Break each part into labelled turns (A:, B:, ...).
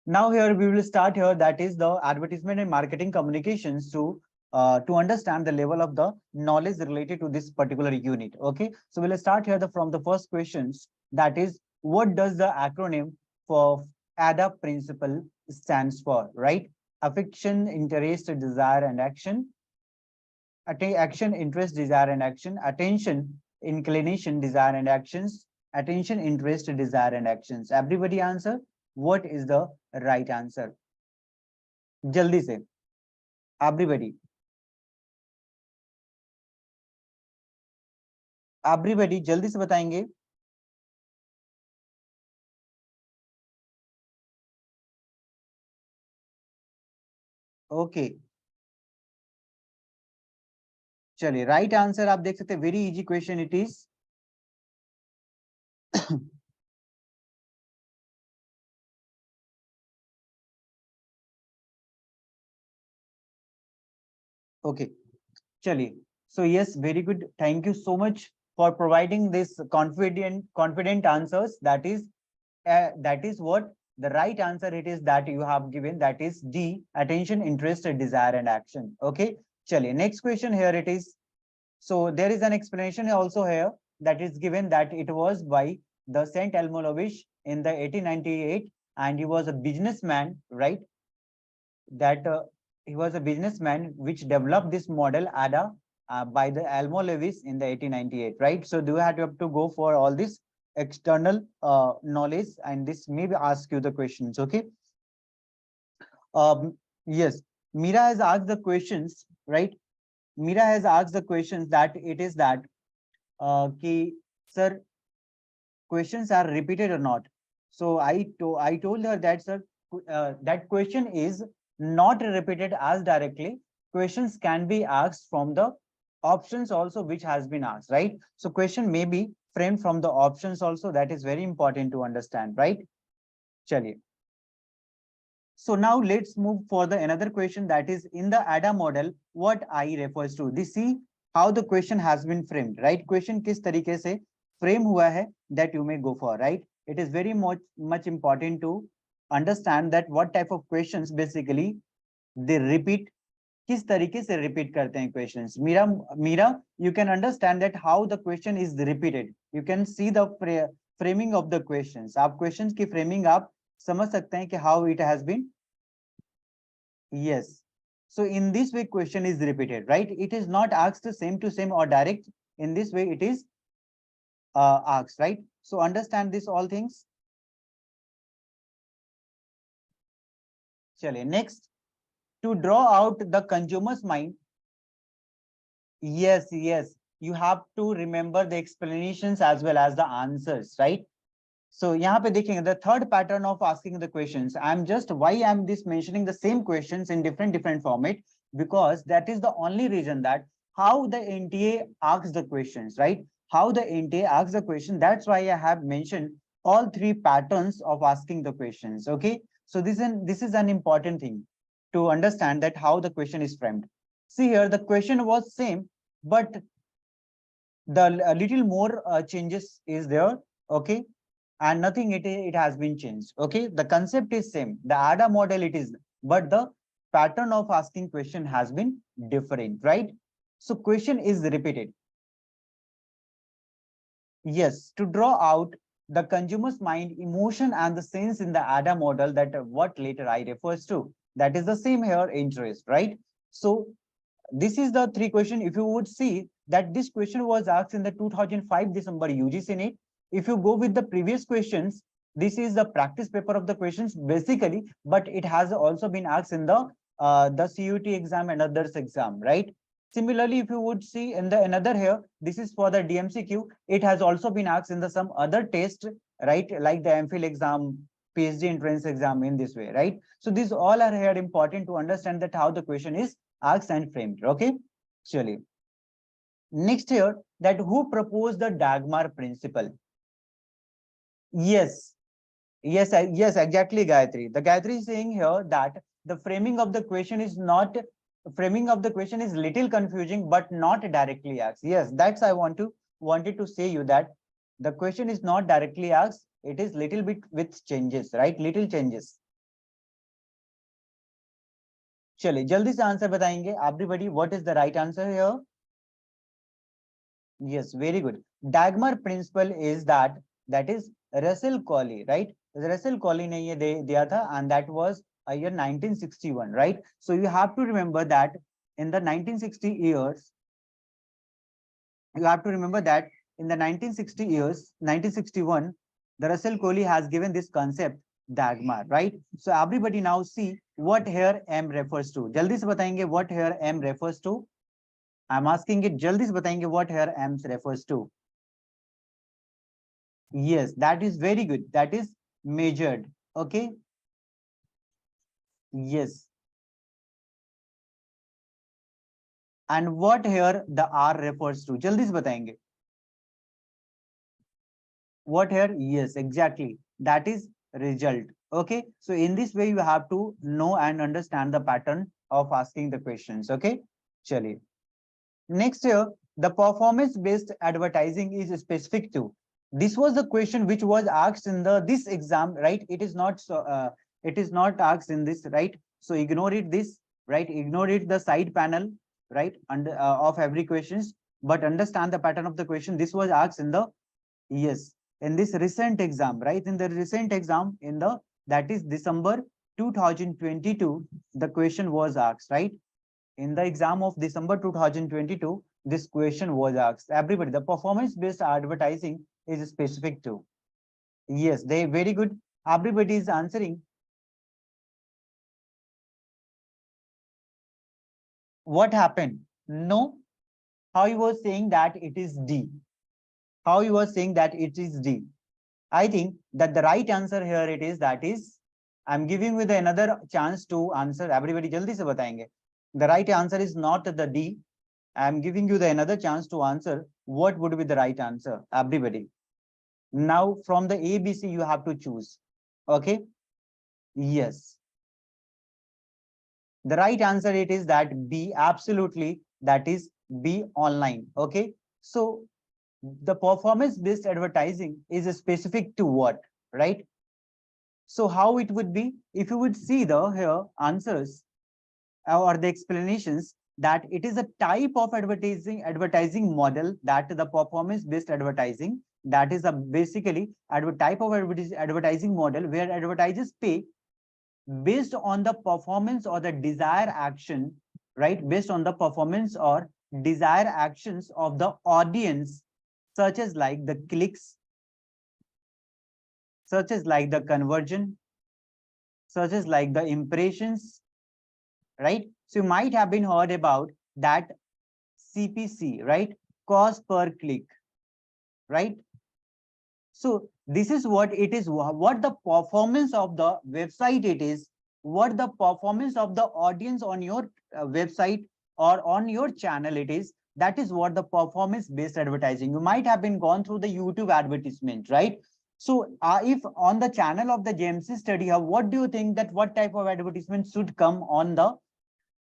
A: Now here we will start here, that is the advertisement and marketing communications to understand the level of the knowledge related to this particular unit. Okay, so we'll start here from the first questions, that is what does the acronym for ADA principle stands for, right? Affection, interest, desire and action. Action, interest, desire and action. Attention, inclination, desire and actions. Attention, interest, desire and actions. Everybody answer what is the right answer? जल्दी से everybody everybody जल्दी से बताएंगे. Okay, चलिए right answer आप देख सकते हैं, very easy question it is. Okay, चलिए. So yes, very good. Thank you so much for providing this confident answers. That is what the right answer it is that you have given. That is D. Attention, interest, desire, and action. Okay. चलिए next question here it is. So there is an explanation also here that is given that it was by the Saint Elmo Lovich in the 1898, and he was a businessman, right? That he was a businessman which developed this model ADA by the Elmo Lewis in the 1898, right? So do you have to go for all this external knowledge, and this maybe ask you the questions, okay? Yes, Mira has asked the questions, right? Mira has asked the questions that it is that ki, sir, questions are repeated or not. So I told her that, sir, that question is not repeated as directly. Questions can be asked from the options also which has been asked, right? So question may be framed from the options also. That is very important to understand, right? Chaliye. So now let's move for the another question, that is in the ADA model, what I refers to. This see how the question has been framed, right? Question किस तरीके से frame हुआ है, that you may go for, right? It is very much important to understand that what type of questions basically they repeat, किस तरीके से repeat करते हैं questions. Mira, you can understand that how the question is repeated. You can see the framing of the questions. आप questions की framing आप समझ सकते हैं कि how it has been. Yes. So in this way question is repeated, right? It is not asked same to same or direct. In this way it is asked, right? So understand this all things. Chale, next, to draw out the consumer's mind. Yes, you have to remember the explanations as well as the answers, right? So यहाँ पे देखेंगे the third pattern of asking the questions. Why I'm this mentioning the same questions in different format, because that is the only reason that how the NTA asks the questions, right? How the NTA asks the question. That's why I have mentioned all three patterns of asking the questions. Okay, so this is an important thing to understand that how the question is framed. See here, the question was same, but the little more changes is there. Okay, and nothing it has been changed. Okay, the concept is same, the ADA model it is, but the pattern of asking question has been different, right? So question is repeated. Yes, to draw out the consumer's mind, emotion and the sense in the ADA model, that what later I refers to, that is the same here, interest, right? So this is the three question. If you would see that this question was asked in the 2005 December UGC NET. If you go with the previous questions, this is the practice paper of the questions basically, but it has also been asked in the CUT exam and others exam, right? Similarly, if you would see in the another here, this is for the DMCQ. It has also been asked in the some other test, right? Like the MPhil exam, PhD entrance exam in this way, right? So these all are here important to understand that how the question is asked and framed. Okay, surely. Next here, that who proposed the Dagmar principle? Yes, yes, exactly, Gayatri. The Gayatri is saying here that the framing of the question is not, framing of the question is little confusing, but not directly asked. Yes, that's I wanted to say you that the question is not directly asked. It is little bit with changes, right? Little changes. चलिए जल्दी से answer बताएंगे everybody, what is the right answer here? Yes, very good. Dagmar principle is that is Russell Colley, right? Russell Colley ने ये दिया था, and that was year 1961, right? So you have to remember that in the 1960 years, you have to remember that in the 1960 years, 1961, the Russell Colley has given this concept Dagmar, right? So everybody now see what here M refers to. जल्दी से बताएंगे what here M refers to. I'm asking it, जल्दी से बताएंगे what here M refers to. Yes, that is very good. That is measured. Okay. Yes. And what here the R refers to? जल्दी से बताएंगे. What here? Yes, exactly. That is result. Okay. So in this way, you have to know and understand the pattern of asking the questions. Okay. चलिए. Next here, the performance-based advertising is specific to. This was the question which was asked in this exam, right? It is not it is not asked in this, right? So ignore it this, right? Ignore it the side panel, right? Under of every questions, but understand the pattern of the question. This was asked in the, yes, in this recent exam, right? In the recent exam, in the, that is December 2022, the question was asked, right? In the exam of December 2022, this question was asked. Everybody, the performance-based advertising is specific to. Yes, they very good. Everybody is answering. What happened? No. How you were saying that it is D? How you were saying that it is D? I think that the right answer here it is, that is, I'm giving you the another chance to answer. Everybody, jaldi se batayenge. The right answer is not the D. I'm giving you the another chance to answer. What would be the right answer? Everybody. Now from the ABC you have to choose. Okay. Yes. The right answer it is that B, absolutely. That is B, online. Okay. So the performance-based advertising is specific to what, right? So how it would be, if you would see the here answers or the explanations, that it is a type of advertising model, that the performance-based advertising, that is a basically type of advertising model where advertisers pay based on the performance or the desired action, right? Based on the performance or desired actions of the audience, such as like the clicks, such as like the conversion, such as like the impressions, right? So you might have been heard about that CPC, right? Cost per click, right? So this is what it is, what the performance of the website it is, what the performance of the audience on your website or on your channel it is. That is what the performance based advertising. You might have been gone through the YouTube advertisement, right? So if on the channel of the JMC Study Hub, what do you think that what type of advertisement should come on the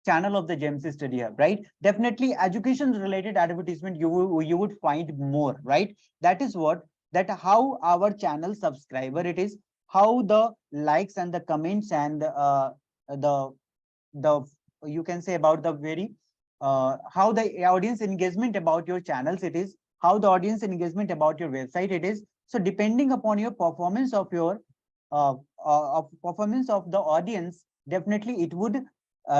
A: channel of the JMC Study Hub, right? Definitely education related advertisement you would find more, right? That is what, that how our channel subscriber it is, how the likes and the comments and the you can say about the very how the audience engagement about your channels it is, how the audience engagement about your website it is. So depending upon your performance of your performance of the audience, definitely it would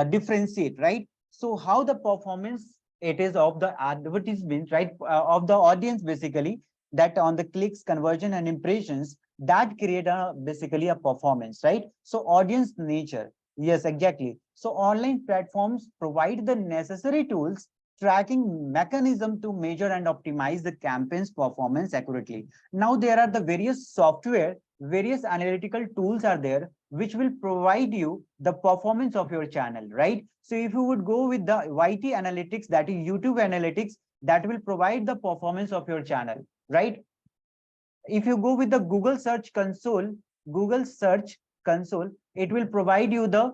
A: differentiate, right? So how the performance it is of the advertisement, right, of the audience, basically that on the clicks, conversion and impressions, that create a basically a performance, right? So audience nature, yes, exactly. So online platforms provide the necessary tools, tracking mechanism to measure and optimize the campaign's performance accurately. Now there are the various software, various analytical tools are there which will provide you the performance of your channel, right? So if you would go with the YT analytics, that is YouTube analytics, that will provide the performance of your channel, right? If you go with the Google Search Console, it will provide you the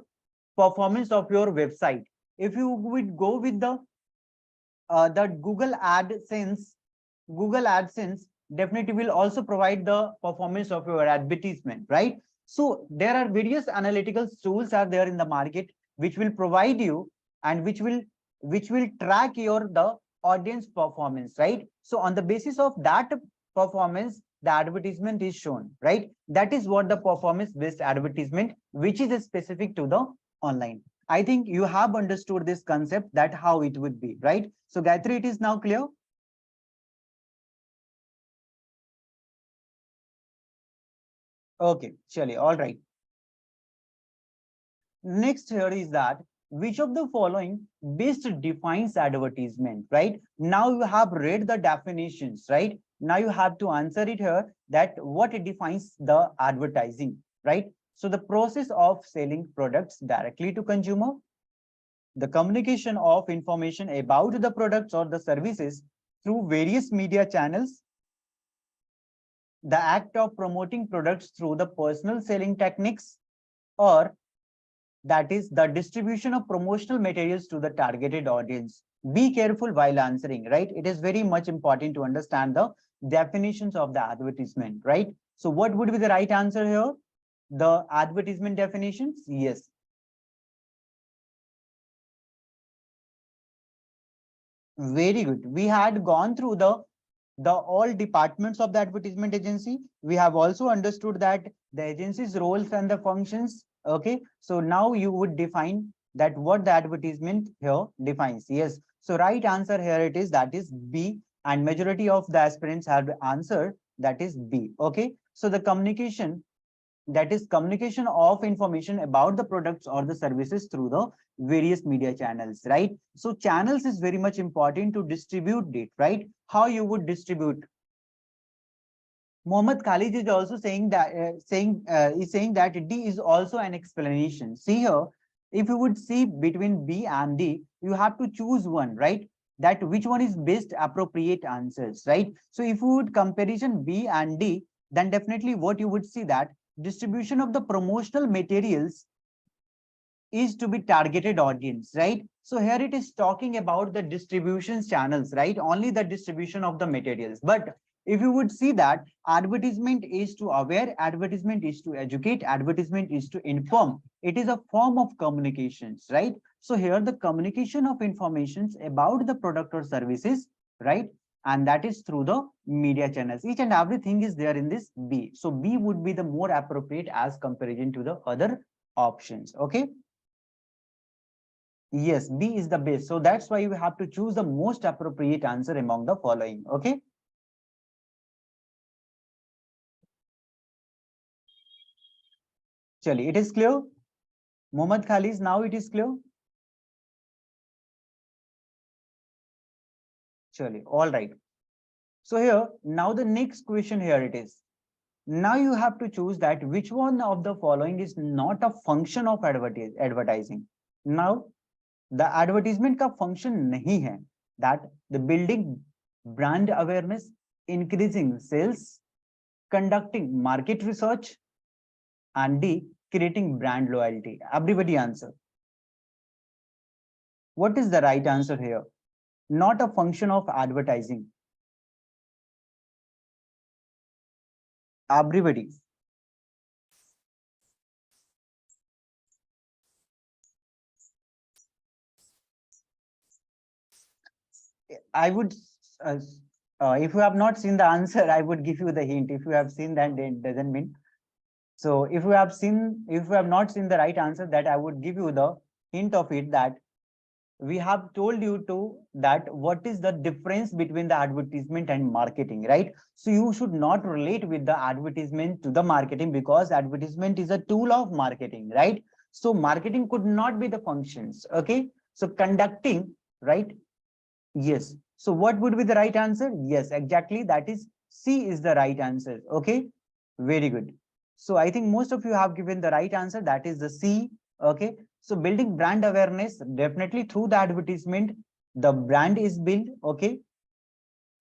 A: performance of your website. If you would go with the Google AdSense definitely will also provide the performance of your advertisement, right? So there are various analytical tools are there in the market. which will provide you and which will track your the audience performance, right? So on the basis of that performance, the advertisement is shown, right? That is what the performance based advertisement, which is specific to the online. I think you have understood this concept, that how it would be, right? So Gayatri, it is now clear. Okay, surely, all right. Next here is that which of the following best defines advertisement, right? Now you have read the definitions, right? Now you have to answer it here, that what it defines the advertising, right? So the process of selling products directly to consumer, the communication of information about the products or the services through various media channels, the act of promoting products through the personal selling techniques, or that is the distribution of promotional materials to the targeted audience. Be careful while answering, right? It is very much important to understand the definitions of the advertisement, right? So what would be the right answer here? The advertisement definitions? Yes. Very good. We had gone through the all departments of the advertisement agency. We have also understood that the agency's roles and the functions. Okay, so now you would define that what the advertisement here defines. Yes, so right answer here it is, that is B, and majority of the aspirants have answered that is B. Okay, so the communication, that is communication of information about the products or the services through the various media channels, right? So channels is very much important to distribute it, right? How you would distribute. Mohammad Khalid is also saying that is saying that D is also an explanation. See here, if you would see between B and D, you have to choose one, right? That which one is best appropriate answers, right? So if you would comparison B and D, then definitely what you would see that distribution of the promotional materials is to be targeted audience, right? So here it is talking about the distribution channels, right? Only the distribution of the materials. But if you would see that advertisement is to aware, advertisement is to educate, advertisement is to inform. It is a form of communications, right? So here the communication of informations about the product or services, right? And that is through the media channels. Each and everything is there in this B. So B would be the more appropriate as comparison to the other options. Okay. Yes, B is the best. So that's why you have to choose the most appropriate answer among the following. Okay. Chali, it is clear. Mohammad Khalis, now it is clear. Chali, all right. So here, now the next question here it is. Now you have to choose that which one of the following is not a function of advertising. Now, the advertisement का function नहीं है, that the building brand awareness, increasing sales, conducting market research, and D, creating brand loyalty. Everybody answer. What is the right answer here? Not a function of advertising. Everybody. I would, if you have not seen the answer, I would give you the hint. If you have seen that, it doesn't mean. So if you have seen, if you have not seen the right answer, that I would give you the hint of it, that we have told you to that what is the difference between the advertisement and marketing, right? So you should not relate with the advertisement to the marketing, because advertisement is a tool of marketing, right? So marketing could not be the functions. Okay, so conducting, right? Yes. So what would be the right answer? Yes, exactly. That is C is the right answer. Okay, very good. So I think most of you have given the right answer. That is the C. Okay. So building brand awareness, definitely through the advertisement, the brand is built. Okay.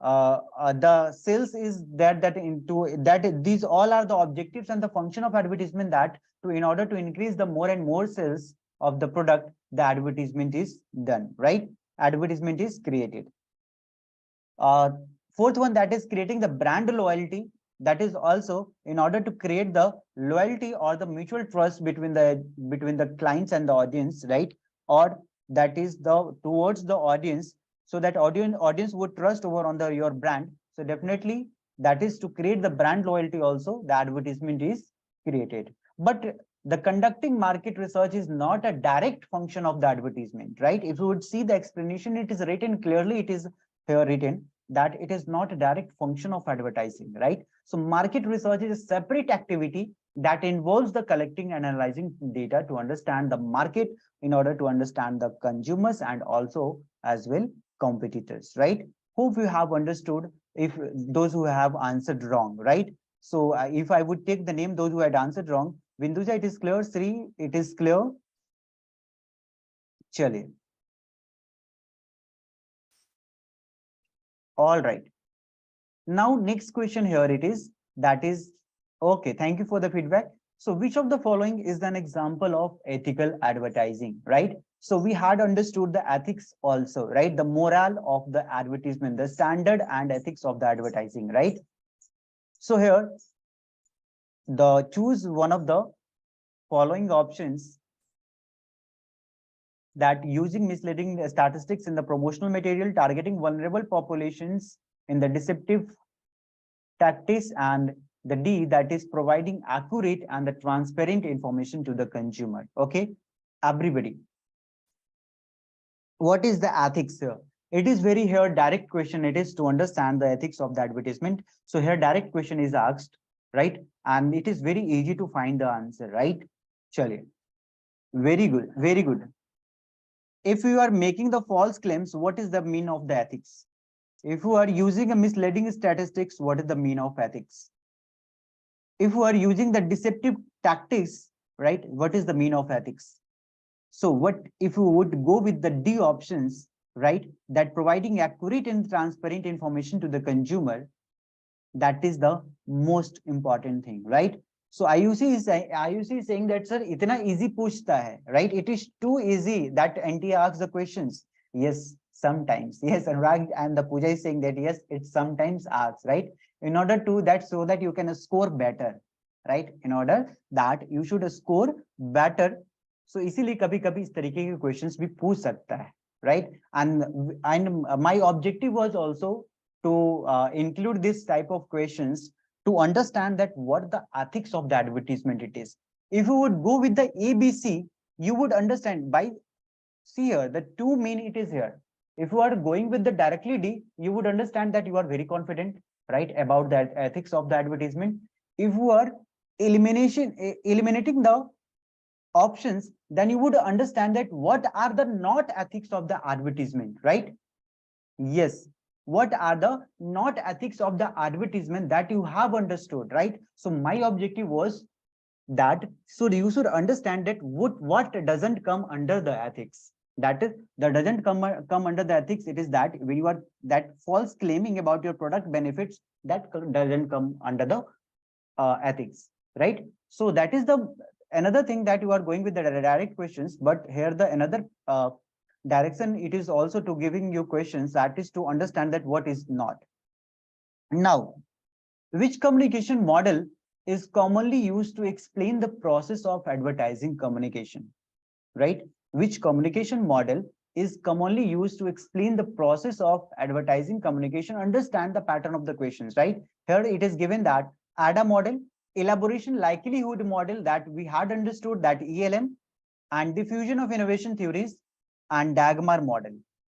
A: The sales is that into that these all are the objectives and the function of advertisement, that to in order to increase the more and more sales of the product, the advertisement is done, right? Advertisement is created. Uh, Fourth one, that is creating the brand loyalty. that is also in order to create the loyalty or the mutual trust between the clients and the audience, right? Or that is the towards the audience, so that audience would trust over on the your brand. So definitely that is to create the brand loyalty also, the advertisement is created. But the conducting market research is not a direct function of the advertisement, right? If you would see the explanation, it is written clearly, it is here written that it is not a direct function of advertising, right? So market research is a separate activity that involves the collecting and analyzing data to understand the market, in order to understand the consumers and also as well competitors, right? Hope you have understood. If those who have answered wrong, right? So if I would take the name those who had answered wrong, Binduja, it is clear. Sri, it is clear. Chale. All right. Now, next question here it is, that is, okay, thank you for the feedback. So which of the following is an example of ethical advertising, right? So we had understood the ethics also, right? The morale of the advertisement, the standard and ethics of the advertising, right? So here, the choose one of the following options, that using misleading statistics in the promotional material, targeting vulnerable populations in the deceptive tactics, and the D, that is providing accurate and the transparent information to the consumer. Okay, everybody. What is the ethics here? It is very here direct question. It is to understand the ethics of the advertisement. So here direct question is asked, right? And it is very easy to find the answer, right? Chale. Very good, very good. If you are making the false claims, what is the mean of the ethics? If you are using a misleading statistics, what is the mean of ethics? If you are using the deceptive tactics, right, what is the mean of ethics? So what if you would go with the D options, right, that providing accurate and transparent information to the consumer, that is the most important thing, right? So IUC is saying that, sir, itna easy पूछता hai, right? It is too easy that NT asks the questions. Yes, sometimes. Yes, Anurag and the Pooja is saying that yes, it sometimes asks, right? In order to that, so that you can score better, right? In order that you should score better. So इसीलिए कभी-कभी इस तरीके के questions भी पूछ सकता है, right? And my objective was also to include this type of questions to understand that what the ethics of the advertisement it is. If you would go with the ABC, you would understand by, see here, the two main it is here. If you are going with the directly D, you would understand that you are very confident, right, about that ethics of the advertisement. If you are eliminating the options, then you would understand that what are the not ethics of the advertisement, right? Yes, what are the not ethics of the advertisement that you have understood, right? So my objective was that, so you should understand that what doesn't come under the ethics, that is that doesn't come under the ethics. It is that when you are that false claiming about your product benefits, that doesn't come under the ethics, right? So that is the another thing, that you are going with the direct questions, but here the another direction, it is also to giving you questions, that is to understand that what is not. Now, which communication model is commonly used to explain the process of advertising communication, right? Which communication model is commonly used to explain the process of advertising communication? Understand the pattern of the questions, right? Here it is given that ADA model, elaboration likelihood model, that we had understood that ELM, and diffusion of innovation theories, and Dagmar model,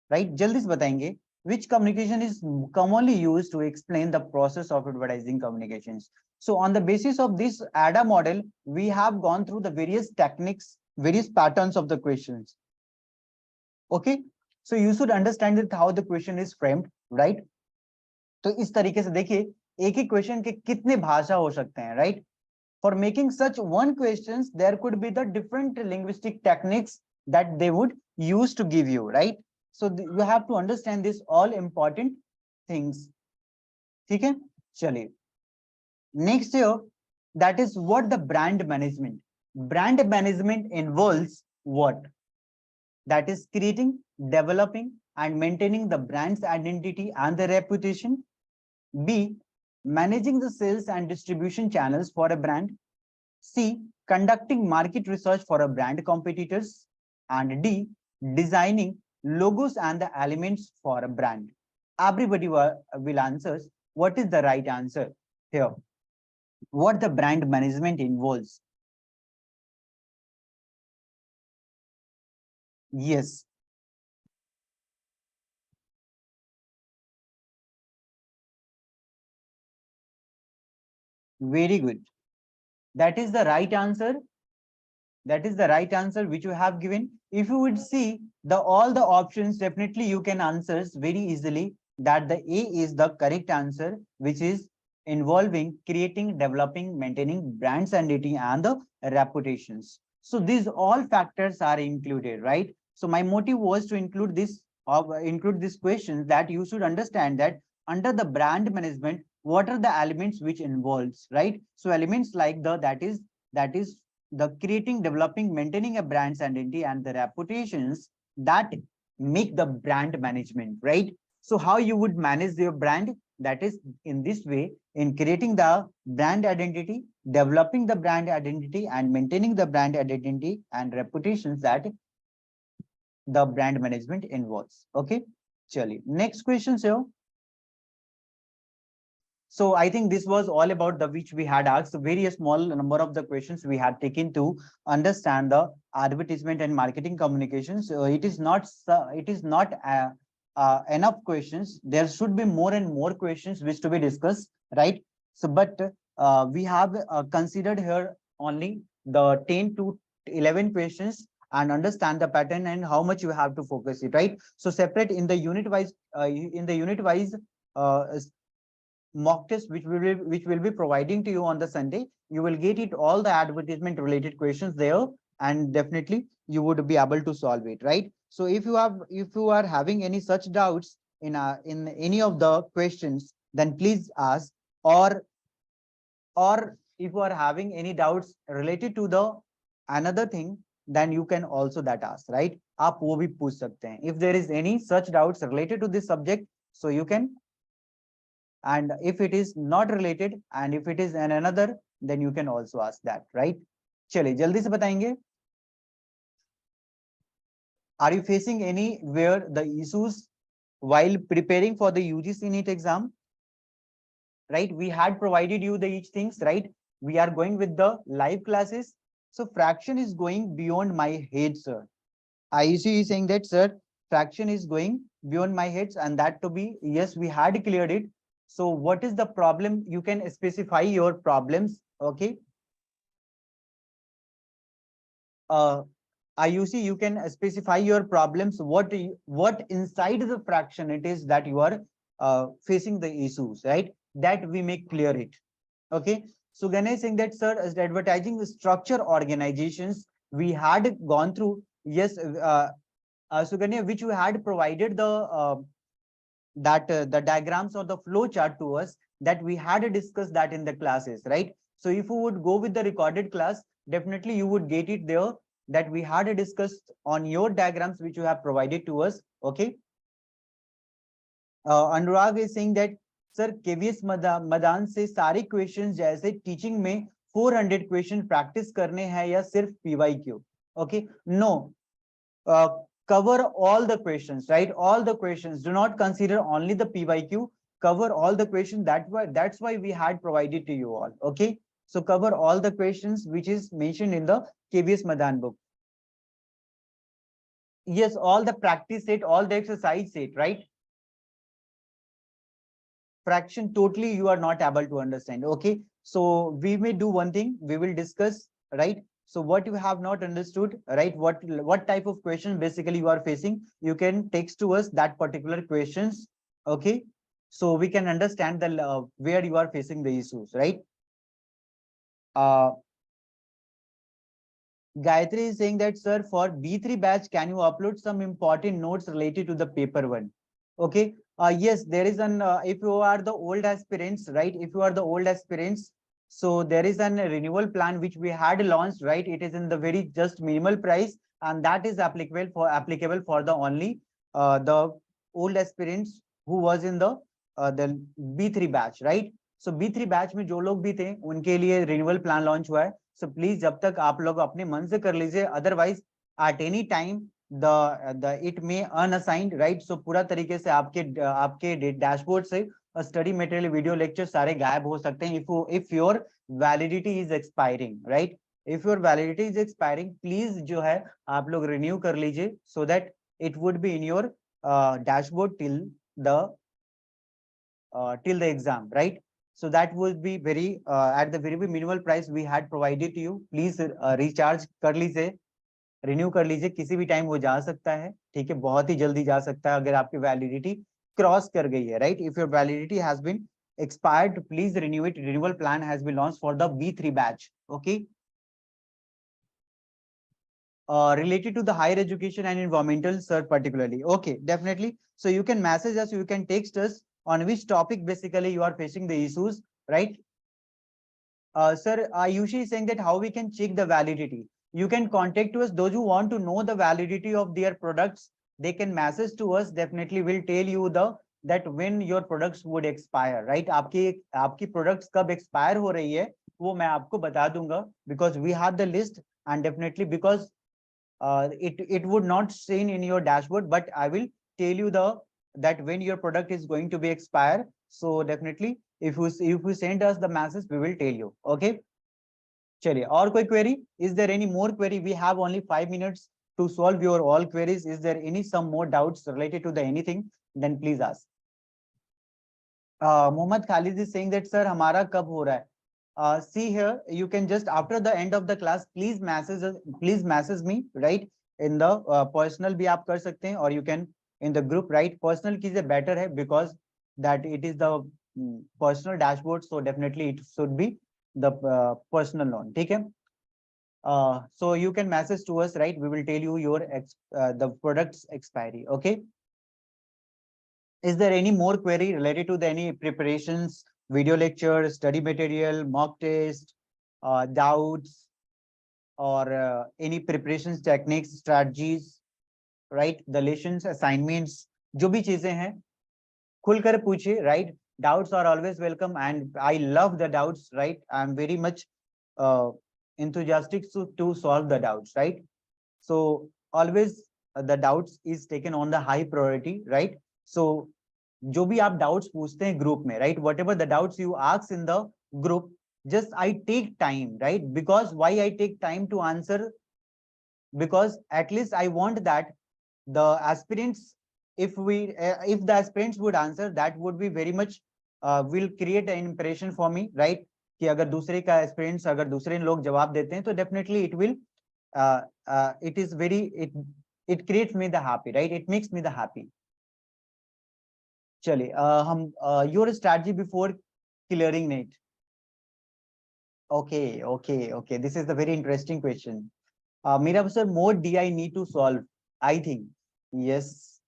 A: right? Jaldi se batayenge which communication is commonly used to explain the process of advertising communications. So on the basis of this ADA model, we have gone through the various techniques, various patterns of the questions. Okay, so you should understand that how the question is framed, right? तो इस तरीके से देखिए, एक ही question के कितने भाषा हो सकते हैं, right? For making such one questions, there could be the different linguistic techniques that they would use to give you, right? So you have to understand this all important things. ठीक है, चलिए. Next here, that is what the brand management. Brand management involves what? That is creating, developing, and maintaining the brand's identity and the reputation. B, managing the sales and distribution channels for a brand. C, conducting market research for a brand competitors. And D, designing logos and the elements for a brand. Everybody will answer what is the right answer here. What the brand management involves. Yes. Very good. That is the right answer. That is the right answer which you have given. If you would see the all the options, definitely you can answer very easily that the A is the correct answer, which is involving creating, developing, maintaining brands identity and the reputations. So these all factors are included, right? So my motive was to include this include these questions that you should understand that under the brand management, what are the elements which involves, right? So elements like that is the creating, developing, maintaining a brand's identity and the reputations that make the brand management, right? So how you would manage your brand? That is in this way, in creating the brand identity, developing the brand identity and maintaining the brand identity and reputations that the brand management involves. Okay, Chali. Next question, sir. So I think this was all about the which we had asked. A very small number of the questions we had taken to understand the advertisement and marketing communications. It is not enough questions. There should be more and more questions which to be discussed, right? So, but we have considered here only the 10 to 11 questions and understand the pattern and how much you have to focus it, right? So separate in the unit wise mock test which will be providing to you on the Sunday. You will get it all the advertisement related questions there, and definitely you would be able to solve it, right? So if you are having any such doubts in any of the questions, then please ask, or if you are having any doubts related to the another thing, then you can also that ask, right? आप वो भी पूछ सकते हैं. If there is any such doubts related to this subject, so you can, and if it is not related and if it is an another, then you can also ask that, right? चलिए जल्दी से बताएंगे. Are you facing anywhere the issues while preparing for the UGC NEET exam? Right, we had provided you the each things, right? We are going with the live classes. So fraction is going beyond my head, sir. I see you saying that, sir, fraction is going beyond my heads, and that to be, yes, we had cleared it. So what is the problem? You can specify your problems, okay? IUC, you can specify your problems, what inside the fraction it is that you are facing the issues, right? That we make clear it, okay? So Ganesh saying that, sir, as advertising structure organizations, we had gone through, yes, Suganya, which you had provided the diagrams or the flow chart to us, that we had discussed that in the classes, right? So if you would go with the recorded class, definitely you would get it there, that we had discussed on your diagrams which you have provided to us, okay? Anurag is saying that, sir, KVS मैदान से सारे questions जैसे teaching में 400 question practice करने हैं या सिर्फ PYQ? Okay, no, cover all the questions, right? All the questions. Do not consider only the PYQ. Cover all the questions. That's why we had provided to you all. Okay, so cover all the questions which is mentioned in the KVS Madan book. Yes, all the practice set, all the exercise set, right? Fraction totally you are not able to understand. Okay, so we may do one thing. We will discuss, right? So what you have not understood, right? What type of question basically you are facing, you can text to us that particular questions, okay? So we can understand the where you are facing the issues, right? Gayatri is saying that, sir, for B3 batch, can you upload some important notes related to the paper one? Okay. Yes, there is an, if you are the old aspirants, right? If you are the old aspirants, so there is an renewal plan which we had launched, right? It is in the very just minimal price, and that is applicable for the only the old aspirants who was in the B3 batch, right? So B3 batch में जो लोग भी थे उनके लिए renewal plan launch हुआ है. So please जब तक आप लोग अपने मन से कर लीजिए, otherwise at any time the it may unassigned, right. So पूरा तरीके से आपके डैशबोर्ड से स्टडी मटेरियल, वीडियो लेक्चर सारे गायब हो सकते हैं if your validity is expiring, right. If your validity is expiring, please जो है आप लोग रिन्यू कर लीजिए, so that it would be in your dashboard till the exam, right. So that would be very at the very minimal price we had provided to you. Please recharge कर लीजिए, renew कर लीजिए, किसी भी time वो जा सकता है, ठीक है, बहुत ही जल्दी जा सकता है अगर आपकी वैलिडिटी क्रॉस कर गई है, right. If your validity has been expired, please renew it. Renewal plan has been launched for the B3 batch. Okay. Related to the higher education and environmental, sir, particularly. Okay, definitely. So you can message us, you can text us on which topic basically you are facing the issues, right? Sir, Ayushi is saying that how we can check the validity. You can contact us. Those who want to know the validity of their products, they can message to us. Definitely, we'll tell you that when your products would expire, right? आपकी products कब expire हो रही है, वो मैं आपको बता दूंगा, because we have the list, and definitely because it would not seen in your dashboard, but I will tell you that when your product is going to be expire. So definitely if you send us the message, we will tell you. Okay, चलिए, और कोई query? Is there any more query? We have only 5 minutes to solve your all queries. Is there some more doubts related to the anything? Then please ask. Mohammad Khalid is saying that sir हमारा कब हो रहा है? See here, you can just after the end of the class, please message me, right? In the personal भी आप कर सकते हैं, or you can in the group, right? Personal कीजिए better है, because that it is the personal dashboard, so definitely it should be the personal loan. ठीक है? So you can message to us, right? We will tell you your the product's expiry. Okay. Is there any more query related to any preparations, video lecture, study material, mock test, doubts, or any preparations techniques, strategies, right? The lessons, assignments, जो भी चीजें हैं, खुलकर पूछिए, right? Doubts are always welcome, and I love the doubts, right? I'm very much enthusiastic to solve the doubts, right? So always the doubts is taken on the high priority, right? So जो भी आप doubts पूछते हैं group में, right? Whatever the doubts you ask in the group, just I take time, right? Because why I take time to answer? Because at least I want that the aspirants, if the aspirants would answer, that would be very much will create an impression for me, right? कि अगर दूसरे का aspirants, अगर दूसरे लोग जवाब देते हैं, तो definitely it will it is very it creates me the happy, right? It makes me the happy. चलिए, हम your strategy before clearing NET. Okay, this is the very interesting question. Meera sir, more DI need to solve, I think. Yes.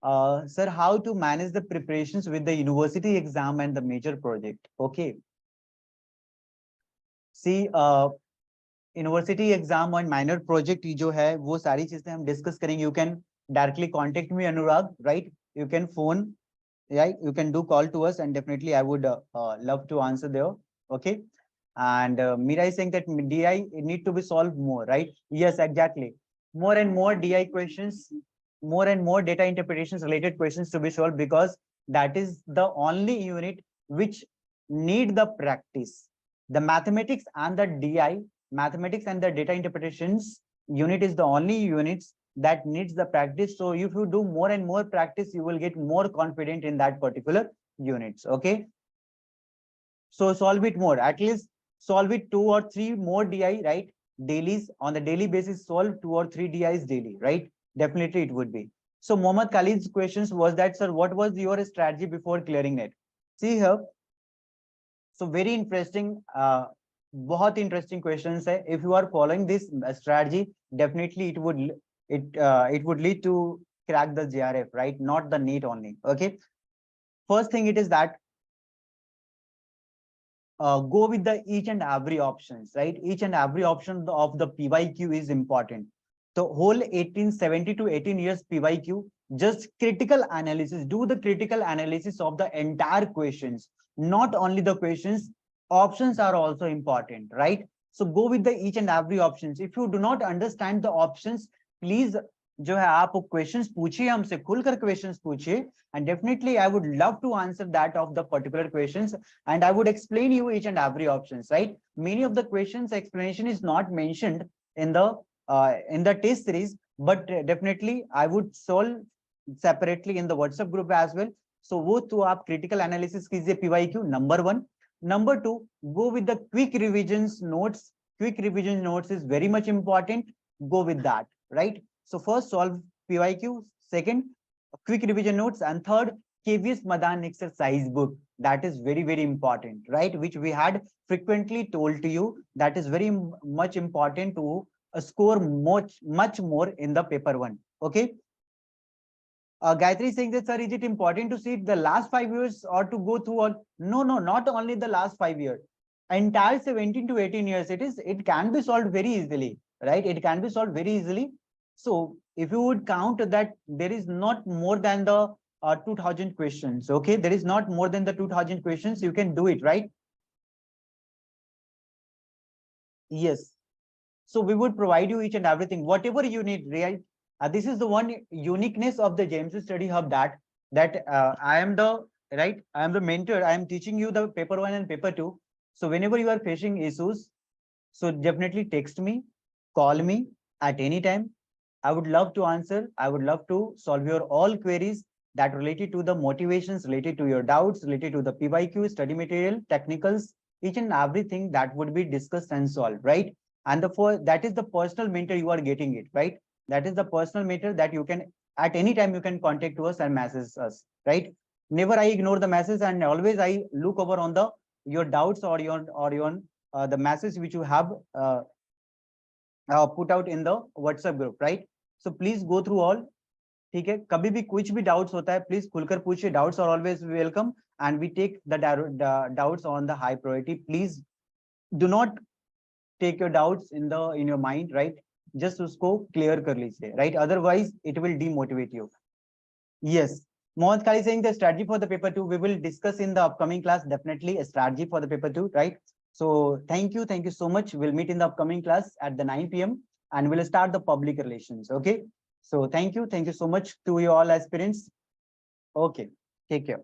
A: Sir, how to manage the preparations with the university exam and the major project? Okay. See, university exam and minor project जो है, वो सारी चीजें हम discuss करेंगे. You can directly contact me, Anurag, right? You can phone, right? You can do call to us, and definitely I would love to answer there. Okay. And Meera is saying that DI need to be solved more, right? Yes, exactly. More and more DI questions, more and more data interpretations related questions to be solved, because that is the only unit which need the practice. The mathematics and the DI, mathematics and the data interpretations unit is the only units that needs the practice. So if you do more and more practice, you will get more confident in that particular units. Okay. So solve it more, at least solve it 2 or 3 more DI, right? Dailies, on the daily basis, solve 2 or 3 DIs daily, right? Definitely it would be. So Mohammad Khalid's questions was that, sir, what was your strategy before clearing it? See here. So very interesting, बहुत interesting questions है. If you are following this strategy, definitely it would lead to crack the JRF, right? Not the NEET only. Okay. First thing it is that go with the each and every options, right? Each and every option of the PYQ is important. So whole 1870 to 18 years PYQ, just critical analysis, do the critical analysis of the entire questions. not only the questions, options are also important, right? So go with the each and every options. If you do not understand the options, please जो है आप questions पूछिए हमसे, खुलकर questions पूछिए, and definitely I would love to answer that of the particular questions, and I would explain you each and every options, right? Many of the questions explanation is not mentioned in the test series, but definitely I would solve separately in the WhatsApp group as well. So वो तो आप critical analysis कीजिए PYQ number 1. Number 2, go with the quick revisions notes. Quick revision notes is very much important. Go with that, right? So first solve PYQ, second quick revision notes, and third KVS Madan exercise book. That is very, very important, right? Which we had frequently told to you. That is very much important to score much more in the paper 1. Okay. Gayatri is saying that, sir, is it important to see the last 5 years or to go through all? No, not only the last 5 years. Entire 17 to 18 years, it can be solved very easily, right? It can be solved very easily. So if you would count that, there is not more than the 2000 questions. Okay, there is not more than the 2000 questions. You can do it, right? Yes. So we would provide you each and everything, whatever you need, right? This is the one uniqueness of the James Study Hub, that I am the mentor. I am teaching you the paper 1 and paper 2. So whenever you are facing issues, so definitely text me, call me at any time. I would love to answer. I would love to solve your all queries that related to the motivations, related to your doubts, related to the PYQ, study material, technicals, each and everything that would be discussed and solved, right? And that is the personal mentor you are getting it, right? That is the personal mentor that you can, at any time you can contact to us and message us, right? Never I ignore the message, and always I look over on your doubts or the message which you have put out in the WhatsApp group, right? So please go through all. ठीक है, कभी भी कुछ भी doubts होता है please खुलकर पूछिए. Doubts are always welcome and we take the doubts on the high priority. Please do not take your doubts in your mind, right? Just उसको क्लियर कर लीजिए, राइट? Otherwise it will demotivate you. Yes. Mohammed Khalid saying the strategy for the paper 2 we will discuss in the upcoming class. Definitely a strategy for the paper 2, right? So thank you so much. We'll meet in the upcoming class at the 9 p.m. and we'll start the public relations. Okay. So thank you so much to you all aspirants. Okay, take care.